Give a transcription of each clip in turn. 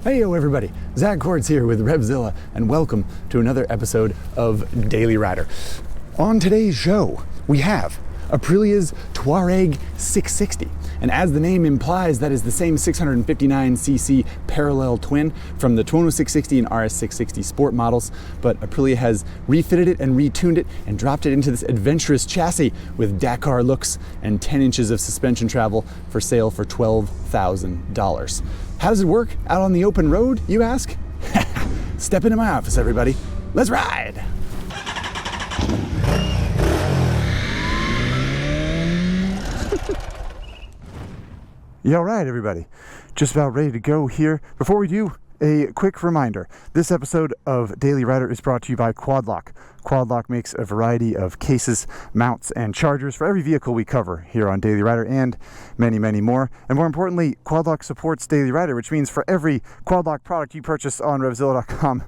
Heyo everybody, Zack here with RevZilla, and welcome to another episode of Daily Rider. On today's show, we have Aprilia's Tuareg 660. And as the name implies, that is the same 659cc parallel twin from the Tuono 660 and RS 660 sport models, but Aprilia has refitted it and retuned it and dropped it into this adventurous chassis with Dakar looks and 10 inches of suspension travel for sale for $12,000. How does it work out on the open road, you ask? Step into my office, everybody. Let's ride! Yeah, all right, everybody. Just about ready to go here. Before we do, a quick reminder. This episode of Daily Rider is brought to you by Quadlock. Quadlock makes a variety of cases, mounts, and chargers for every vehicle we cover here on Daily Rider and many, many more. And more importantly, Quadlock supports Daily Rider, which means for every Quadlock product you purchase on RevZilla.com,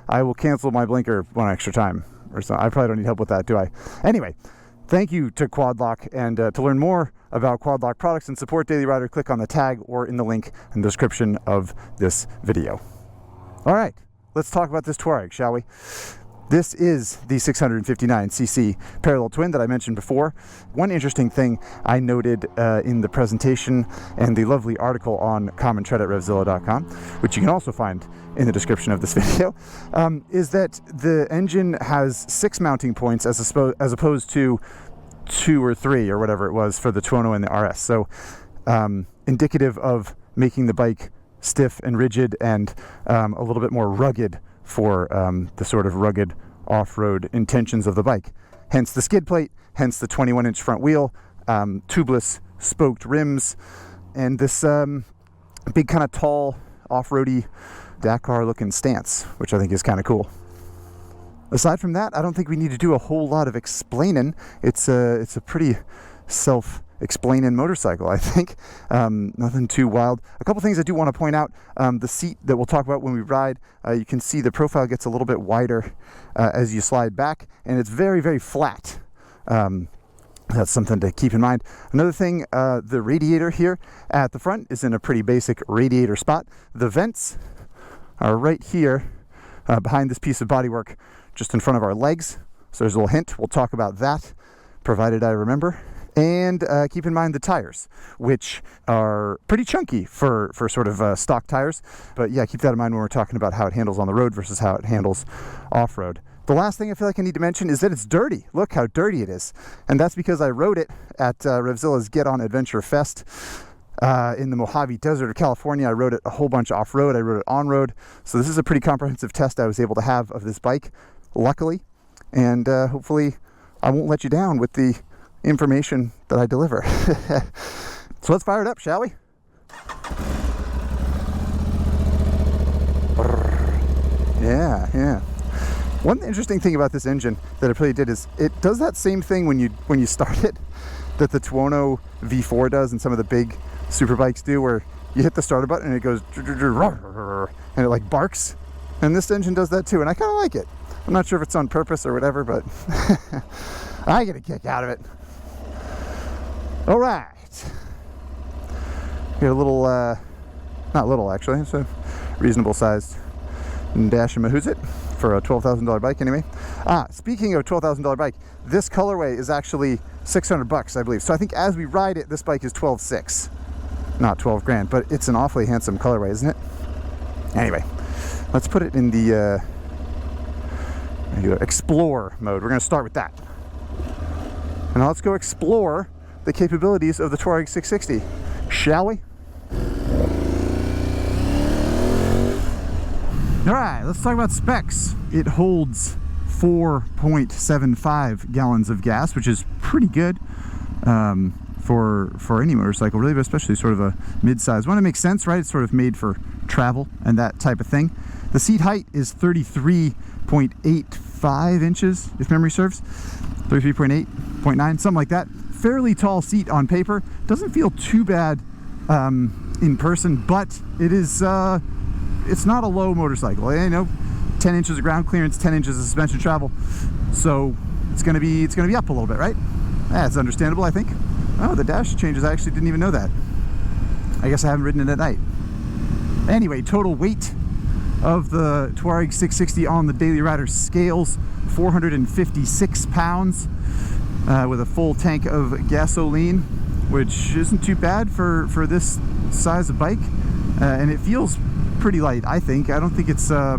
I will cancel my blinker one extra time. Or so. I probably don't need help with that, do I? Anyway, thank you to Quadlock, and to learn more about Quadlock products and support Daily Rider, click on the tag or in the link in the description of this video. All right, let's talk about this Tuareg, shall we? This is the 659cc parallel twin that I mentioned before. One interesting thing I noted in the presentation and the lovely article on Common Tread at RevZilla.com, which you can also find in the description of this video, is that the engine has 6 mounting points as opposed to 2 or 3 or whatever it was for the Tuono and the RS. So indicative of making the bike stiff and rigid and a little bit more rugged for the sort of rugged off-road intentions of the bike. Hence the skid plate, hence the 21-inch front wheel, tubeless spoked rims, and this big kind of tall off-roady Dakar-looking stance, which I think is kind of cool. Aside from that, I don't think we need to do a whole lot of explaining. It's a pretty self-explaining motorcycle, I think. Nothing too wild. A couple things I do want to point out. The seat that we'll talk about when we ride, you can see the profile gets a little bit wider as you slide back, and it's very, very flat. That's something to keep in mind. Another thing, the radiator here at the front is in a pretty basic radiator spot. The vents are right here behind this piece of bodywork, just in front of our legs. So there's a little hint. We'll talk about that, provided I remember. And keep in mind the tires, which are pretty chunky for sort of stock tires. But yeah, keep that in mind when we're talking about how it handles on the road versus how it handles off-road. The last thing I feel like I need to mention is that it's dirty. Look how dirty it is. And that's because I rode it at RevZilla's Get On Adventure Fest in the Mojave Desert of California. I rode it a whole bunch off-road. I rode it on-road. So this is a pretty comprehensive test I was able to have of this bike, luckily. And hopefully I won't let you down with the information that I deliver. So let's fire it up, shall we? Yeah. One interesting thing about this engine that Aprilia did is it does that same thing when you start it that the Tuono V4 does and some of the big super bikes do, where you hit the starter button and it goes and it like barks. And this engine does that too, and I kind of like it. I'm not sure if it's on purpose or whatever, but I get a kick out of it. All right. Got a little, not little actually, it's a reasonable sized dash and Mahuzit for a $12,000 bike anyway. Speaking of $12,000 bike, this colorway is actually $600, I believe. So I think as we ride it, this bike is $12,600, not 12 grand, but it's an awfully handsome colorway, isn't it? Anyway, let's put it in the explore mode. We're going to start with that. And now let's go explore the capabilities of the Tuareg 660, shall we? All right, let's talk about specs. It holds 4.75 gallons of gas, which is pretty good for any motorcycle, really, but especially sort of a mid-size one. It makes sense, right? It's sort of made for travel and that type of thing. The seat height is 33.85 inches, if memory serves. 33.8.9, something like that. Fairly tall seat on paper. Doesn't feel too bad in person, but it is it's not a low motorcycle. You know, 10 inches of ground clearance, 10 inches of suspension travel, so it's gonna be up a little bit, right? That's understandable, I think. Oh, the dash changes, I actually didn't even know that. I guess I haven't ridden it at night. Anyway, total weight of the Tuareg 660 on the Daily Rider scales, 456 pounds, with a full tank of gasoline, which isn't too bad for this size of bike, and it feels pretty light, I think. I don't think it's I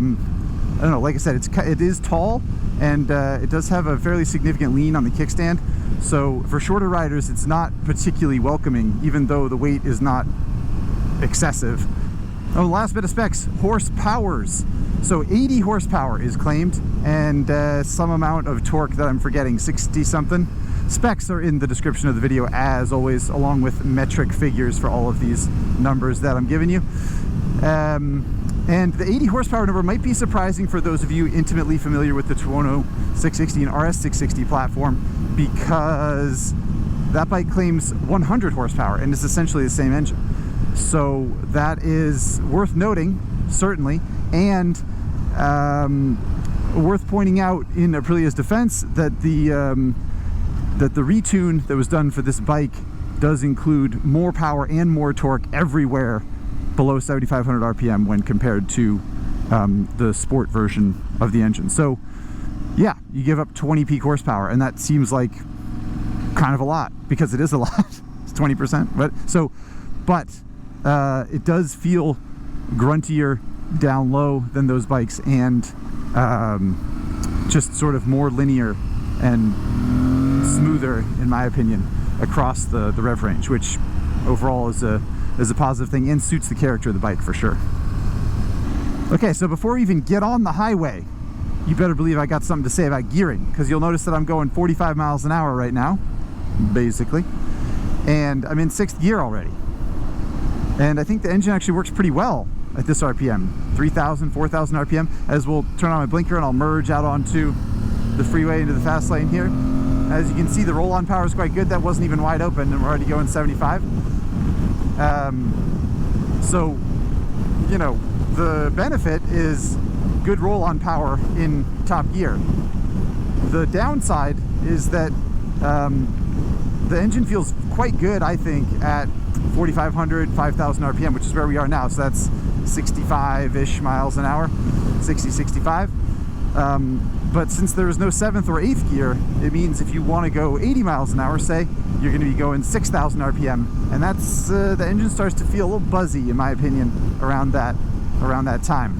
don't know, like I said, it is tall, and it does have a fairly significant lean on the kickstand, so for shorter riders it's not particularly welcoming, even though the weight is not excessive. Oh, last bit of specs, horsepowers. So 80 horsepower is claimed, and some amount of torque that I'm forgetting, 60 something. Specs are in the description of the video, as always, along with metric figures for all of these numbers that I'm giving you. And the 80 horsepower number might be surprising for those of you intimately familiar with the Tuono 660 and RS 660 platform, because that bike claims 100 horsepower and it's essentially the same engine. So that is worth noting, certainly, and worth pointing out in Aprilia's defense that the retune that was done for this bike does include more power and more torque everywhere below 7,500 RPM when compared to the sport version of the engine. So yeah, you give up 20 peak horsepower, and that seems like kind of a lot, because it is a lot. It's 20%, but it does feel gruntier down low than those bikes, and just sort of more linear and smoother, in my opinion, across the rev range, which overall is a positive thing and suits the character of the bike for sure. Okay, so before we even get on the highway, you better believe I got something to say about gearing, because you'll notice that I'm going 45 miles an hour right now, basically, and I'm in 6th gear already. And I think the engine actually works pretty well at this RPM, 3,000, 4,000 RPM, as we'll turn on my blinker and I'll merge out onto the freeway into the fast lane here. As you can see, the roll-on power is quite good. That wasn't even wide open, and we're already going 75. So, you know, the benefit is good roll-on power in top gear. The downside is that the engine feels quite good, I think, at 4,500, 5,000 RPM, which is where we are now. So that's 65-ish miles an hour, 60, 65. But since there is no 7th or 8th gear, it means if you want to go 80 miles an hour, say, you're going to be going 6,000 RPM, and that's the engine starts to feel a little buzzy, in my opinion, around that time.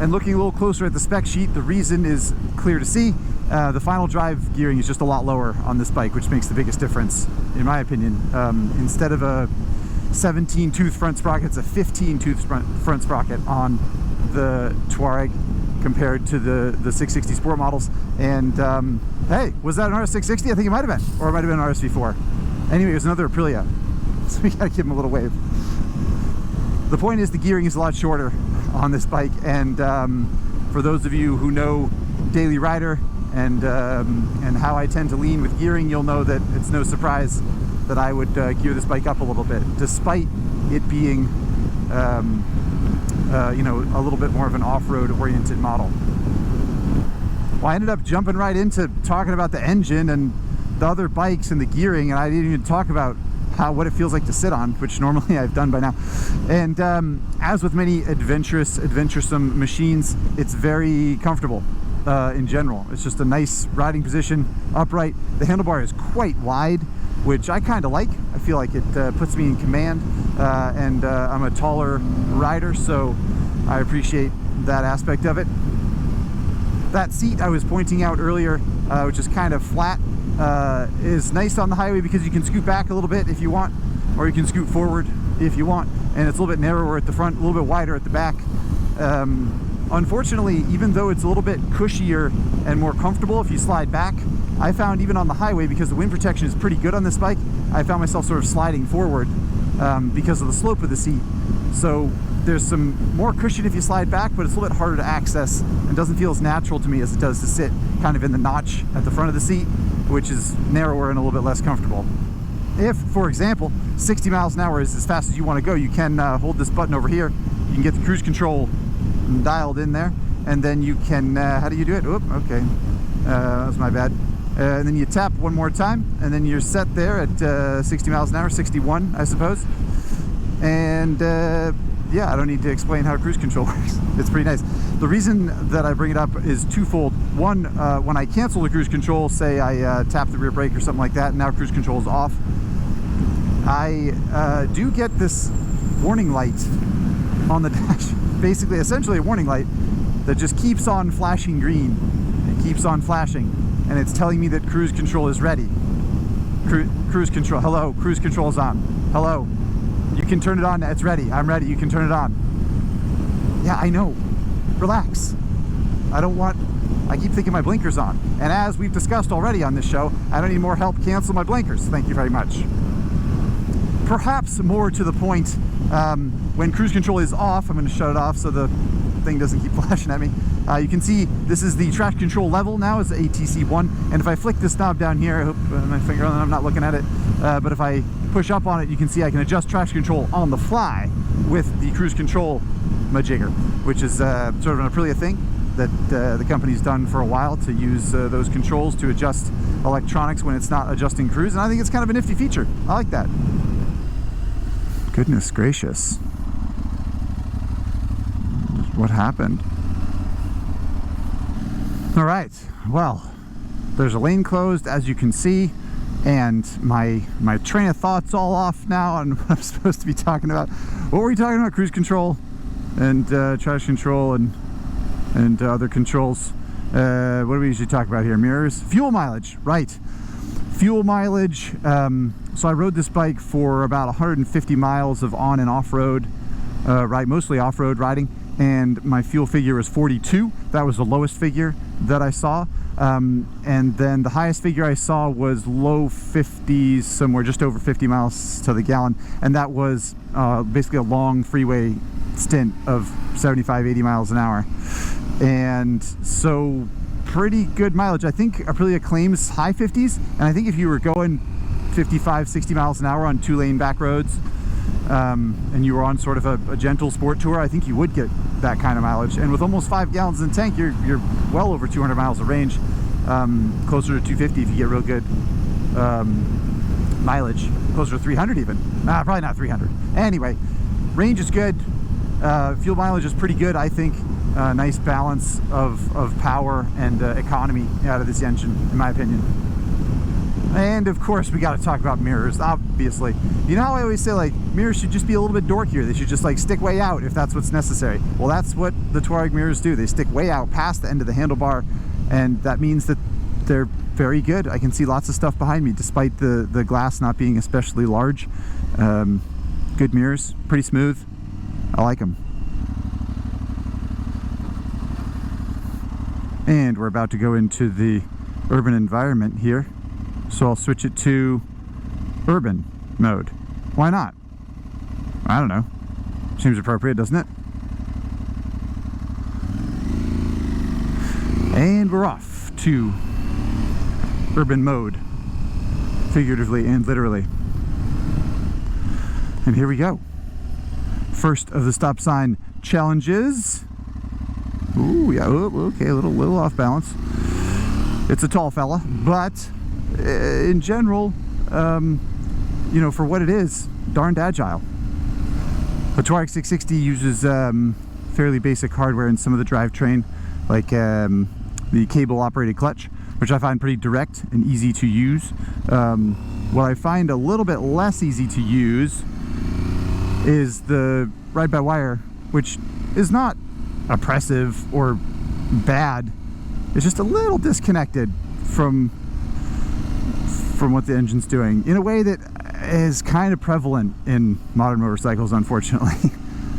And looking a little closer at the spec sheet, the reason is clear to see. The final drive gearing is just a lot lower on this bike, which makes the biggest difference, in my opinion. Instead of a 17-tooth front sprocket, it's a 15-tooth front sprocket on the Tuareg compared to the 660 Sport models. And hey, was that an RS660? I think it might have been, or it might have been an RSV4. Anyway, it was another Aprilia, so we gotta give him a little wave. The point is, the gearing is a lot shorter on this bike, and for those of you who know Daily Rider and how I tend to lean with gearing, you'll know that it's no surprise that I would gear this bike up a little bit, despite it being you know, a little bit more of an off-road oriented model. Well, I ended up jumping right into talking about the engine and the other bikes and the gearing, and I didn't even talk about what it feels like to sit on, which normally I've done by now. And as with many adventuresome machines, it's very comfortable in general. It's just a nice riding position, upright. The handlebar is quite wide, which I kind of like. I feel like it puts me in command, and I'm a taller rider, so I appreciate that aspect of it. That seat I was pointing out earlier, which is kind of flat, is nice on the highway because you can scoot back a little bit if you want, or you can scoot forward if you want, and it's a little bit narrower at the front, a little bit wider at the back. Unfortunately, even though it's a little bit cushier and more comfortable if you slide back, I found even on the highway, because the wind protection is pretty good on this bike, I found myself sort of sliding forward because of the slope of the seat. So there's some more cushion if you slide back, but it's a little bit harder to access and doesn't feel as natural to me as it does to sit kind of in the notch at the front of the seat, which is narrower and a little bit less comfortable. If, for example, 60 miles an hour is as fast as you want to go, you can hold this button over here. You can get the cruise control dialed in there, and then you can, how do you do it? Oop, okay, that was my bad. And then you tap one more time, and then you're set there at 60 miles an hour, 61, I suppose. And yeah, I don't need to explain how cruise control works. It's pretty nice. The reason that I bring it up is twofold. One, when I cancel the cruise control, say I tap the rear brake or something like that, and now cruise control is off, I do get this warning light on the dash. Basically, essentially a warning light that just keeps on flashing green. It keeps on flashing, and it's telling me that cruise control is ready. Cruise control, hello, cruise control is on. Hello, you can turn it on, it's ready, I'm ready, you can turn it on. Yeah, I know, relax. I keep thinking my blinker's on. And as we've discussed already on this show, I don't need more help cancel my blinkers. Thank you very much. Perhaps more to the point, when cruise control is off, I'm going to shut it off so the thing doesn't keep flashing at me. You can see this is the traction control level now, is ATC1, and if I flick this knob down here, I hope my finger on it, I'm not looking at it, but if I push up on it, you can see I can adjust traction control on the fly with the cruise control majigger, which is sort of an Aprilia thing that the company's done for a while, to use those controls to adjust electronics when it's not adjusting cruise, and I think it's kind of a nifty feature. I like that. Goodness gracious. What happened? All right, well, there's a lane closed, as you can see, and my train of thought's all off now on what I'm supposed to be talking about. What were we talking about? Cruise control and traction control and other controls. What do we usually talk about here? Mirrors? Fuel mileage, right. Fuel mileage. So I rode this bike for about 150 miles of on and off-road ride, mostly off-road riding, and my fuel figure was 42. That was the lowest figure that I saw. And then the highest figure I saw was low 50s, somewhere just over 50 miles to the gallon, and that was basically a long freeway stint of 75, 80 miles an hour. And so pretty good mileage. I think Aprilia claims high 50s, and I think if you were going 55, 60 miles an hour on 2-lane back roads, and you were on sort of a gentle sport tour, I think you would get that kind of mileage. And with almost 5 gallons in the tank, you're well over 200 miles of range, closer to 250 if you get real good mileage, closer to 300 even. Nah, probably not 300. Anyway, range is good. Fuel mileage is pretty good, I think. Nice balance of power and economy out of this engine, in my opinion. And of course, we got to talk about mirrors, obviously. You know how I always say, like, mirrors should just be a little bit dorkier. They should just, like, stick way out if that's what's necessary. Well, that's what the Tuareg mirrors do. They stick way out past the end of the handlebar, and that means that they're very good. I can see lots of stuff behind me, despite the glass not being especially large. Good mirrors, pretty smooth. I like them. And we're about to go into the urban environment here. So I'll switch it to urban mode. Why not? I don't know. Seems appropriate, doesn't it? And we're off to urban mode, figuratively and literally. And here we go. First of the stop sign challenges. Ooh, yeah, okay, a little off balance. It's a tall fella, but in general, you know, for what it is, darned agile. The Tuareg 660 uses fairly basic hardware in some of the drivetrain, like the cable-operated clutch, which I find pretty direct and easy to use. What I find a little bit less easy to use is the ride-by-wire, which is not oppressive or bad. It's just a little disconnected from what the engine's doing, in a way that is kind of prevalent in modern motorcycles, unfortunately.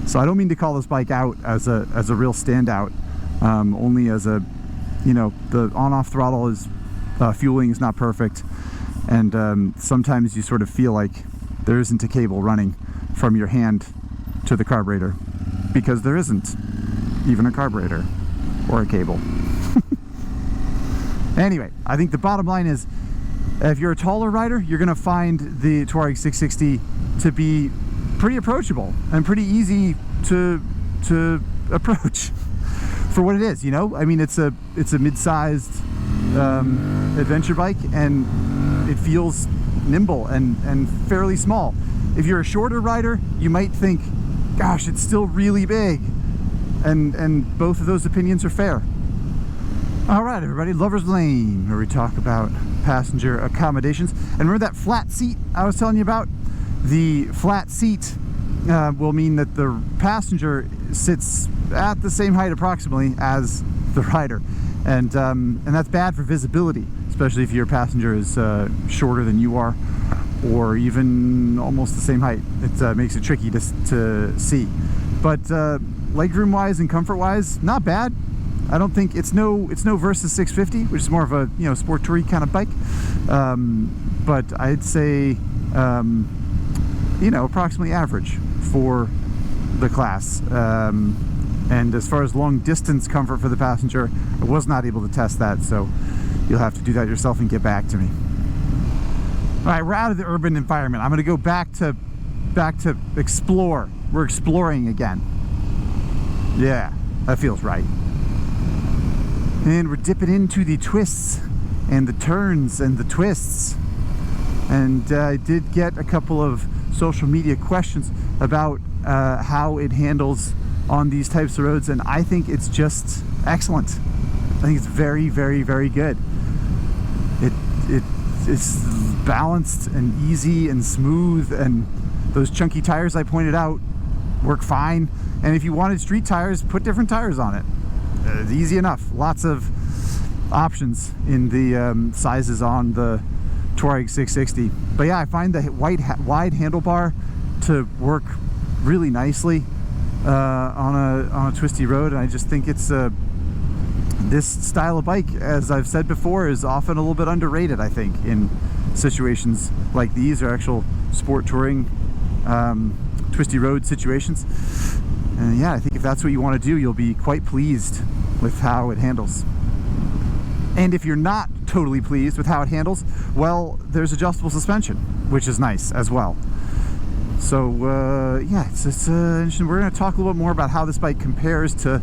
So I don't mean to call this bike out as a real standout, only as a, you know, the on-off throttle is fueling is not perfect, and sometimes you sort of feel like there isn't a cable running from your hand to the carburetor, because there isn't even a carburetor or a cable. Anyway, I think the bottom line is, if you're a taller rider, you're going to find the Tuareg 660 to be pretty approachable and pretty easy to approach for what it is. You know, I mean, it's a mid-sized adventure bike, and it feels nimble and fairly small. If you're a shorter rider, you might think, gosh, it's still really big. And both of those opinions are fair. All right, everybody, Lover's Lane, where we talk about passenger accommodations. And remember that flat seat I was telling you about? The flat seat will mean that the passenger sits at the same height approximately as the rider. And that's bad for visibility, especially if your passenger is shorter than you are, or even almost the same height. It makes it tricky to see. But legroom wise and comfort wise, not bad. I don't think it's no Versus 650, which is more of a sport toury kind of bike. But I'd say approximately average for the class. And as far as long distance comfort for the passenger, I was not able to test that, so you'll have to do that yourself and get back to me. All right, we're out of the urban environment. I'm going to go back to explore. We're exploring again. Yeah, that feels right. And we're dipping into the twists and the turns and the twists. And I did get a couple of social media questions about how it handles on these types of roads, and I think it's just excellent. I think it's very, very, very good. It's balanced and easy and smooth, and those chunky tires I pointed out work fine. And if you wanted street tires, put different tires on it. Easy enough. Lots of options in the sizes on the Tuareg 660. But yeah, I find the wide handlebar to work really nicely on a twisty road, and I just think it's this style of bike, as I've said before, is often a little bit underrated, I think, in situations like these, or actual sport touring twisty road situations. And yeah, I think if that's what you want to do, you'll be quite pleased with how it handles. And if you're not totally pleased with how it handles, well, there's adjustable suspension, which is nice as well. So yeah, it's interesting. We're going to talk a little bit more about how this bike compares to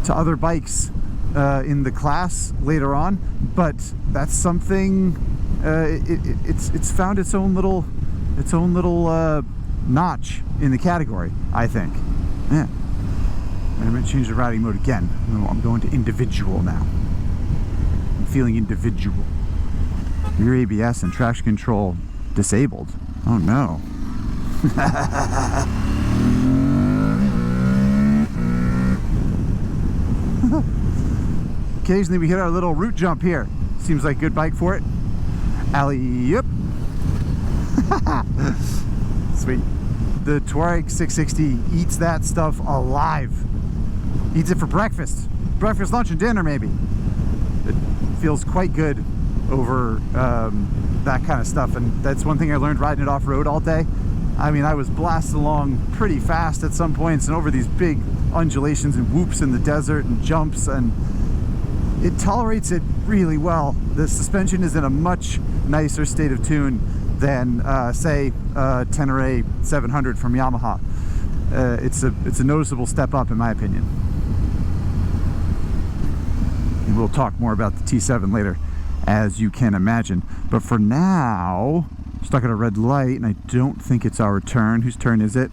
other bikes in the class later on, but that's something. It's found its own little notch in the category, I think. Yeah. I'm going to change the riding mode again. I'm going to individual now. I'm feeling individual. Rear ABS and traction control disabled. Oh no. Occasionally we hit our little root jump here. Seems like a good bike for it. Alley-oop. Sweet. The Tuareg 660 eats that stuff alive. Eats it for breakfast. Breakfast, lunch, and dinner maybe. It feels quite good over that kind of stuff, and that's one thing I learned riding it off-road all day. I mean, I was blasted along pretty fast at some points and over these big undulations and whoops in the desert and jumps, and it tolerates it really well. The suspension is in a much nicer state of tune than say Tenere 700 from Yamaha. It's a noticeable step up in my opinion. And we'll talk more about the T7 later, as you can imagine. But for now, stuck at a red light, and I don't think it's our turn. Whose turn is it?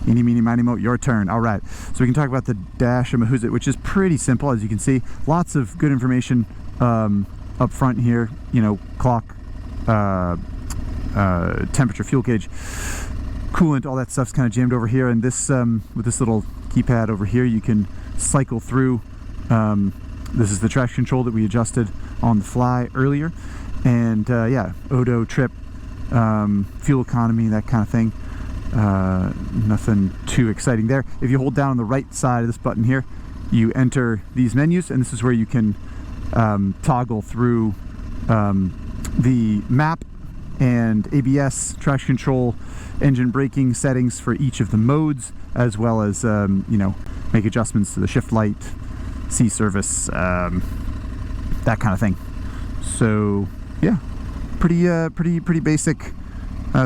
Eeny, meeny, miny, mo, your turn. All right, so we can talk about the dash of Mahuzit, which is pretty simple, as you can see. Lots of good information up front here. You know, clock, temperature, fuel gauge, coolant, all that stuff's kind of jammed over here. And this, with this little keypad over here, you can cycle through. This is the traction control that we adjusted on the fly earlier. And yeah, odo, trip, fuel economy, that kind of thing. Nothing too exciting there. If you hold down on the right side of this button here, you enter these menus, and this is where you can toggle through the map and ABS, traction control, engine braking settings for each of the modes, as well as you know, make adjustments to the shift light, C service, that kind of thing. So yeah, pretty basic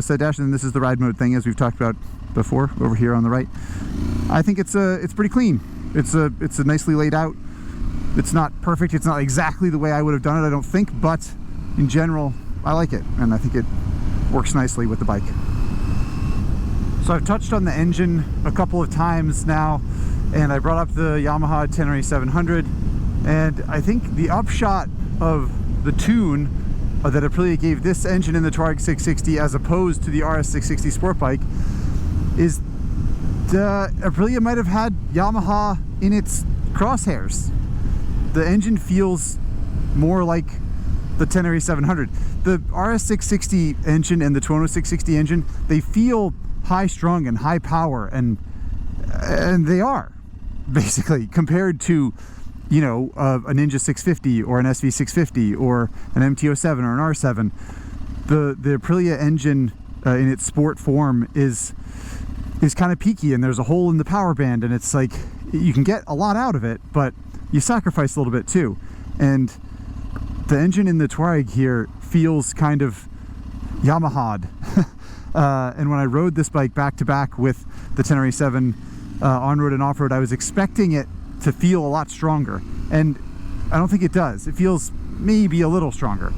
set dash. And this is the ride mode thing, as we've talked about before, over here on the right. I think it's pretty clean. It's nicely laid out. It's not perfect. It's not exactly the way I would have done it, I don't think, but in general, I like it, and I think it works nicely with the bike. So I've touched on the engine a couple of times now, and I brought up the Yamaha Tenere 700, and I think the upshot of the tune that Aprilia gave this engine in the Tuareg 660 as opposed to the RS 660 sport bike is Aprilia might have had Yamaha in its crosshairs. The engine feels more like the Tenere 700. The RS 660 engine and the Tuono 660 engine, they feel high strung and high power, and they are basically compared to, you know, a Ninja 650 or an SV 650 or an MT-07 or an R7. The Aprilia engine in its sport form is kind of peaky, and there's a hole in the power band, and it's like you can get a lot out of it, but you sacrifice a little bit too. And the engine in the Tuareg here feels kind of Yamaha'd. And when I rode this bike back to back with the Tenere 7 on-road and off-road, I was expecting it to feel a lot stronger, and I don't think it does. It feels maybe a little stronger,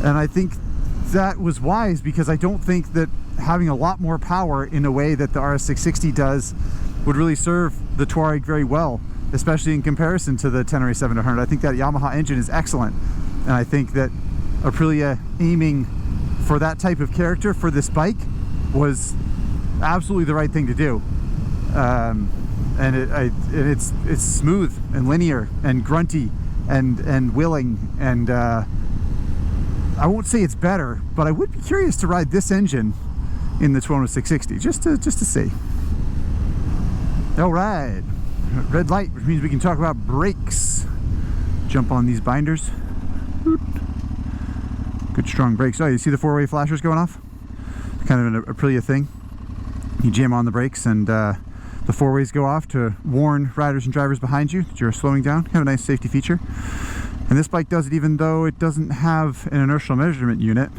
and I think that was wise, because I don't think that having a lot more power in a way that the RS 660 does would really serve the Tuareg very well, especially in comparison to the Tenere 700. I think that Yamaha engine is excellent, and I think that Aprilia aiming for that type of character for this bike was absolutely the right thing to do. And it's smooth and linear and grunty and willing, and I won't say it's better, but I would be curious to ride this engine in the Tuono 660 just to see. All right, red light, which means we can talk about brakes. Jump on these binders. Good strong brakes. Oh, you see the four-way flashers going off? Kind of an Aprilia thing. You jam on the brakes, and the four ways go off to warn riders and drivers behind you that you're slowing down. Kind of a nice safety feature. And this bike does it even though it doesn't have an inertial measurement unit.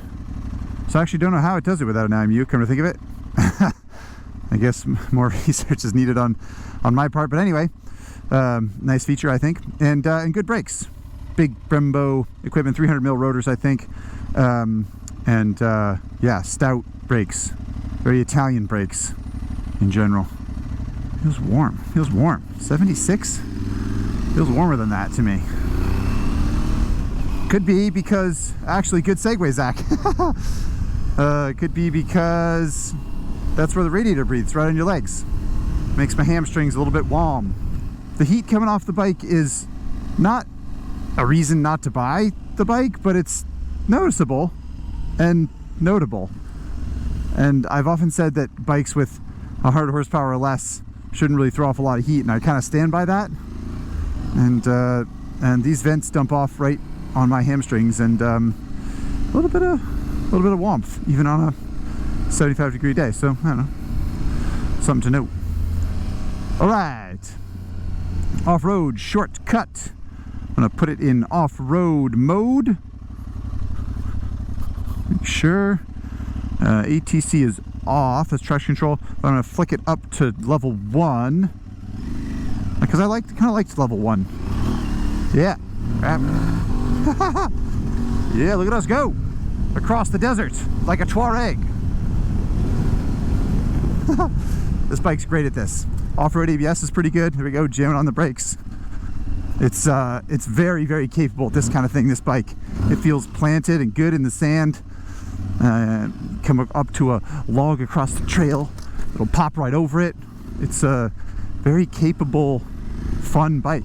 So I actually don't know how it does it without an IMU, come to think of it. I guess more research is needed on my part, but anyway, nice feature, I think, and good brakes. Big Brembo equipment, 300mm rotors, I think, yeah, stout brakes, very Italian brakes in general. Feels warm. Feels warm. 76? Feels warmer than that to me. Could be because, actually, good segue, Zach. Could be because that's where the radiator breathes, right on your legs. Makes my hamstrings a little bit warm. The heat coming off the bike is not a reason not to buy the bike, but it's noticeable and notable. And I've often said that bikes with 100 horsepower or less shouldn't really throw off a lot of heat, and I kind of stand by that. And these vents dump off right on my hamstrings, and a little bit of warmth even on a 75-degree day. So I don't know, something to note. All right, off-road shortcut. I'm gonna put it in off-road mode. Make sure ATC is off. That's traction control. I'm gonna flick it up to level 1 because I kind of liked level 1. Yeah. Yeah, look at us go across the desert like a Tuareg. This bike's great at this. Off-road ABS is pretty good. There we go, jamming on the brakes. It's very, very capable at this kind of thing, this bike. It feels planted and good in the sand. Come up to a log across the trail, it'll pop right over it. It's a very capable, fun bike.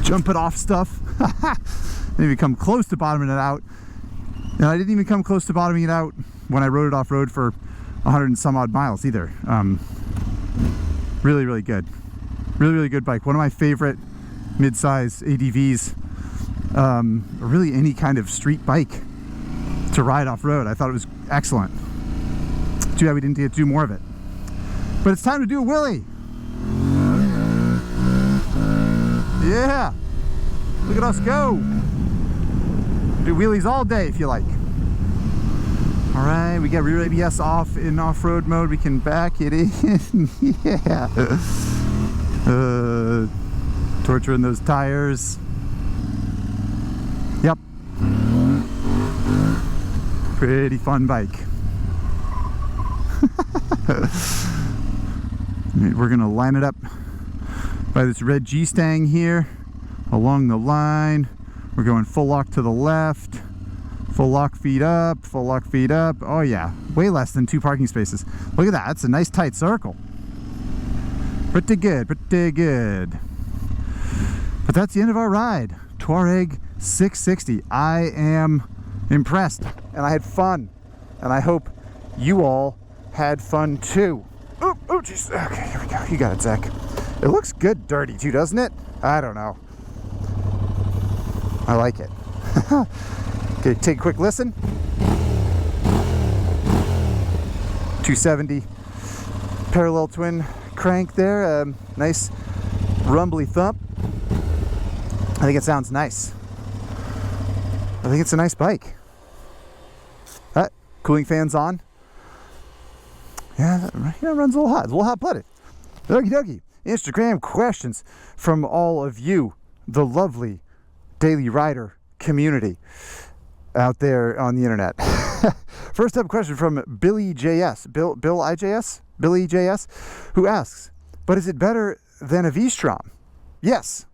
Jump it off stuff. Didn't even come close to bottoming it out. And I didn't even come close to bottoming it out when I rode it off-road for 100 and some odd miles either. Really, really good. Really, really good bike. One of my favorite mid-size ADVs, or really any kind of street bike to ride off-road. I thought it was excellent. Too bad we didn't get to do more of it. But it's time to do a wheelie. Yeah. Look at us go. Do wheelies all day if you like. All right, we got rear ABS off in off-road mode. We can back it in. Yeah. Torturing those tires. Yep. Pretty fun bike. We're going to line it up by this red G-Stang here along the line. We're going full lock to the left, full lock feet up, full lock feet up. Oh yeah, way less than 2 parking spaces. Look at that, that's a nice tight circle. Pretty good, pretty good. But that's the end of our ride. Tuareg 660. I am impressed and I had fun, and I hope you all had fun too. Oh jeez. Okay, here we go. You got it, Zack. It looks good dirty too, doesn't it? I don't know. I like it. Okay, take a quick listen. 270 parallel twin crank there. Nice rumbly thump. I think it sounds nice. I think it's a nice bike. Cooling fans on. Yeah, it runs a little hot. It's a little hot-blooded. Okie dokie. Instagram questions from all of you, the lovely Daily Rider community out there on the internet. First up question from Billy JS. Bill IJS? Billy JS, who asks, but is it better than a V-Strom? Yes.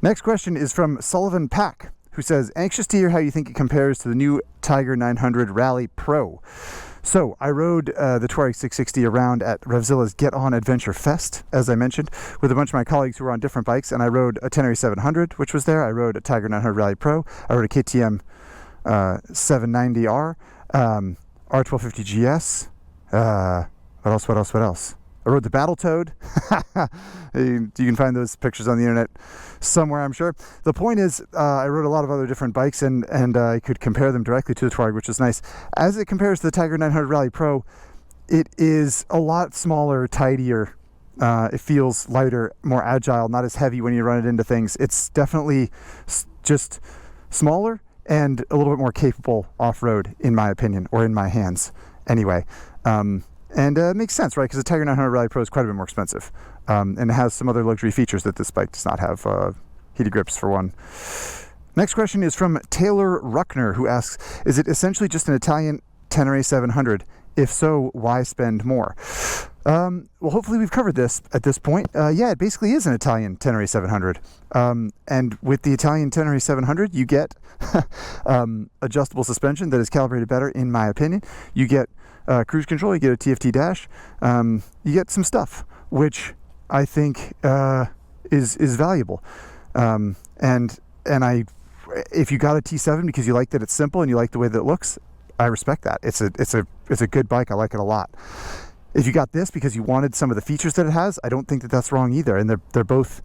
Next question is from Sullivan Pack, who says, anxious to hear how you think it compares to the new Tiger 900 Rally Pro. So I rode the Tuareg 660 around at RevZilla's Get On Adventure Fest, as I mentioned, with a bunch of my colleagues who were on different bikes, and I rode a Tenere 700, which was there. I rode a Tiger 900 Rally Pro. I rode a KTM 790R, R1250 GS. What else? I rode the Battletoad. You can find those pictures on the internet somewhere, I'm sure. The point is, I rode a lot of other different bikes, and I could compare them directly to the Tuareg, which is nice. As it compares to the Tiger 900 Rally Pro, it is a lot smaller, tidier. It feels lighter, more agile, not as heavy when you run it into things. It's definitely just smaller and a little bit more capable off-road, in my opinion, or in my hands anyway. And it makes sense, right? Because the Tiger 900 Rally Pro is quite a bit more expensive. And it has some other luxury features that this bike does not have. Heated grips, for one. Next question is from Taylor Ruckner, who asks, is it essentially just an Italian Tenere 700? If so, why spend more? Well, hopefully we've covered this at this point. Yeah, it basically is an Italian Tenere 700. And with the Italian Tenere 700, you get adjustable suspension that is calibrated better, in my opinion. You get cruise control, you get a TFT dash, you get some stuff, which I think is valuable. And if you got a T7 because you like that it's simple and you like the way that it looks, I respect that. It's a good bike. I like it a lot. If you got this because you wanted some of the features that it has, I don't think that that's wrong either. And they're both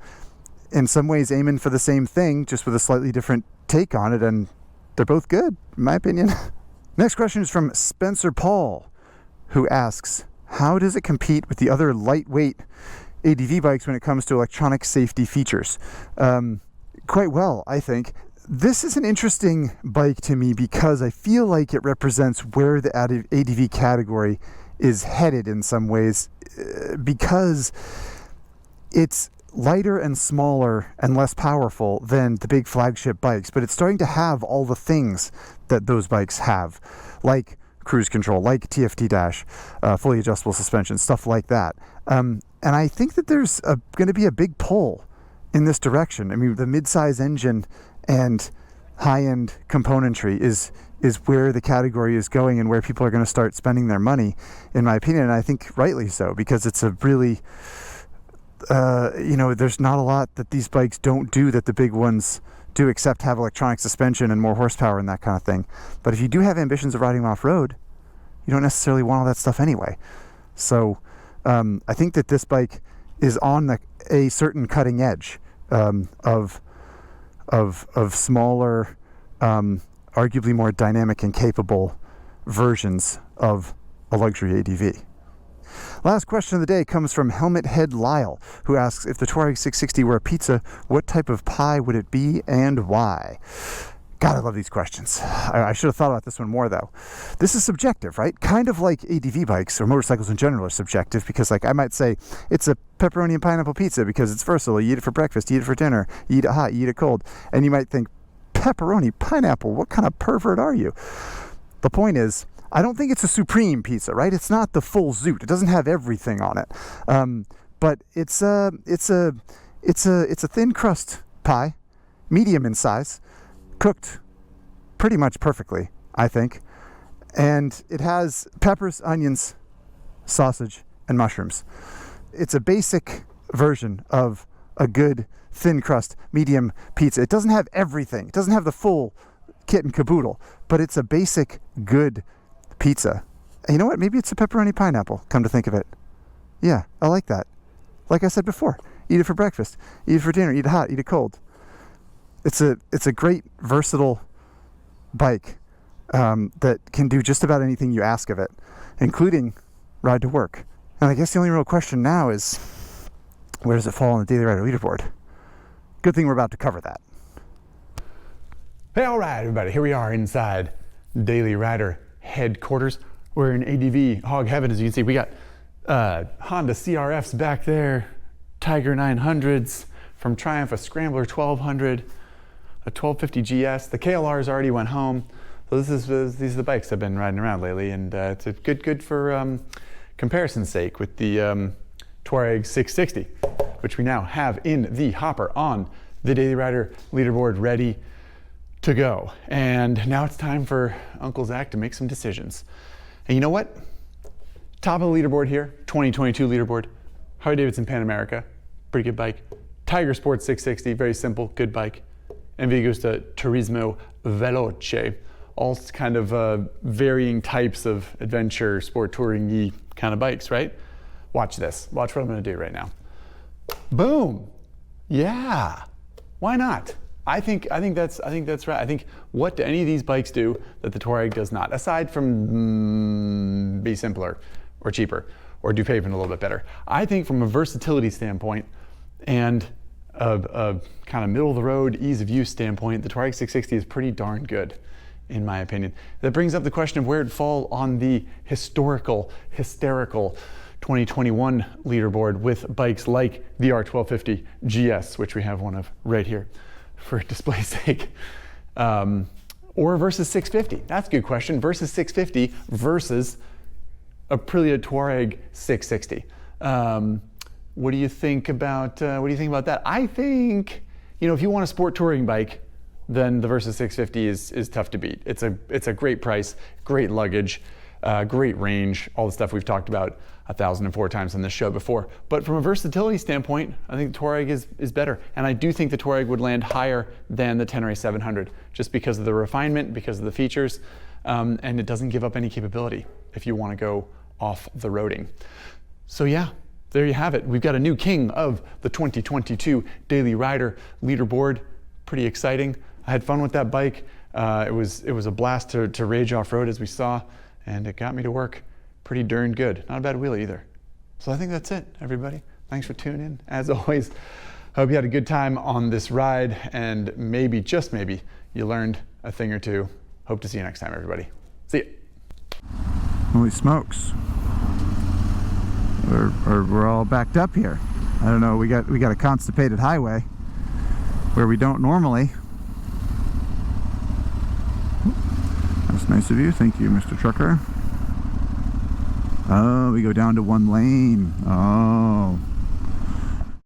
in some ways aiming for the same thing, just with a slightly different take on it, and they're both good, in my opinion. Next question is from Spencer Paul, who asks, how does it compete with the other lightweight ADV bikes when it comes to electronic safety features? Quite well, I think. This is an interesting bike to me because I feel like it represents where the ADV category is headed in some ways, because it's lighter and smaller and less powerful than the big flagship bikes, but it's starting to have all the things that those bikes have, like cruise control, like TFT dash, fully adjustable suspension, stuff like that. And I think that there's going to be a big pull in this direction. I mean, the mid-size engine and high-end componentry is where the category is going and where people are going to start spending their money, in my opinion, and I think rightly so, because it's a really, there's not a lot that these bikes don't do that the big ones do, except have electronic suspension and more horsepower and that kind of thing. But if you do have ambitions of riding off-road, you don't necessarily want all that stuff anyway. So I think that this bike is on a certain cutting edge of smaller, arguably more dynamic and capable versions of a luxury ADV. Last question of the day comes from Helmet Head Lyle, who asks, if the Tuareg 660 were a pizza, what type of pie would it be and why? God, I love these questions. I should have thought about this one more, though. This is subjective, right? Kind of like ADV bikes or motorcycles in general are subjective, because like I might say it's a pepperoni and pineapple pizza because it's versatile. You eat it for breakfast, you eat it for dinner, you eat it hot, you eat it cold. And you might think, pepperoni, pineapple, what kind of pervert are you? The point is, I don't think it's a supreme pizza, right? It's not the full zoot. It doesn't have everything on it. But it's a thin crust pie, medium in size, cooked pretty much perfectly, I think. And it has peppers, onions, sausage, and mushrooms. It's a basic version of a good thin crust medium pizza. It doesn't have everything. It doesn't have the full kit and caboodle, but it's a basic good pizza. And you know what? Maybe it's a pepperoni pineapple, come to think of it. Yeah, I like that. Like I said before, eat it for breakfast, eat it for dinner, eat it hot, eat it cold. It's a great, versatile bike that can do just about anything you ask of it, including ride to work. And I guess the only real question now is, where does it fall on the Daily Rider Leaderboard? Good thing we're about to cover that. Hey, all right, everybody, here we are inside Daily Rider headquarters. We're in ADV hog heaven, as you can see. We got Honda CRFs back there, Tiger 900s, from Triumph, a Scrambler 1200, a 1250 GS. The KLRs already went home. So these are the bikes I've been riding around lately, and it's good for comparison's sake with the Tuareg 660, which we now have in the hopper on the Daily Rider Leaderboard, ready to go. And now it's time for Uncle Zack to make some decisions. And you know what? Top of the leaderboard here, 2022 leaderboard, Harley-Davidson Pan America, pretty good bike. Tiger Sport 660, very simple, good bike. And Vigusta Turismo Veloce, all kind of varying types of adventure, sport touring-y kind of bikes, right? Watch this. Watch what I'm going to do right now. Boom. Yeah. Why not? I think that's right. I think what do any of these bikes do that the Tuareg does not, aside from be simpler or cheaper or do pavement a little bit better? I think from a versatility standpoint and a kind of middle of the road ease of use standpoint, the Tuareg 660 is pretty darn good, in my opinion. That brings up the question of where it'd fall on the hysterical 2021 leaderboard with bikes like the R1250 GS, which we have one of right here for display's sake, or versus 650. That's a good question. Versus 650 versus Aprilia Tuareg 660. What do you think about that? I think, if you want a sport touring bike, then the Versus 650 is tough to beat. It's a great price, great luggage, great range, all the stuff we've talked about 1,004 times on this show before. But from a versatility standpoint, I think the Tuareg is better. And I do think the Tuareg would land higher than the Tenere 700, just because of the refinement, because of the features, and it doesn't give up any capability if you want to go off the roading. So yeah, there you have it. We've got a new king of the 2022 Daily Rider Leaderboard. Pretty exciting. I had fun with that bike. It was a blast to rage off-road, as we saw, and it got me to work pretty darn good. Not a bad wheel either. So I think that's it, everybody. Thanks for tuning in. As always, I hope you had a good time on this ride, and maybe, just maybe, you learned a thing or two. Hope to see you next time, everybody. See ya. Holy smokes. We're all backed up here. I don't know, we got a constipated highway where we don't normally. That's nice of you. Thank you, Mr. Trucker. Oh, we go down to one lane. Oh.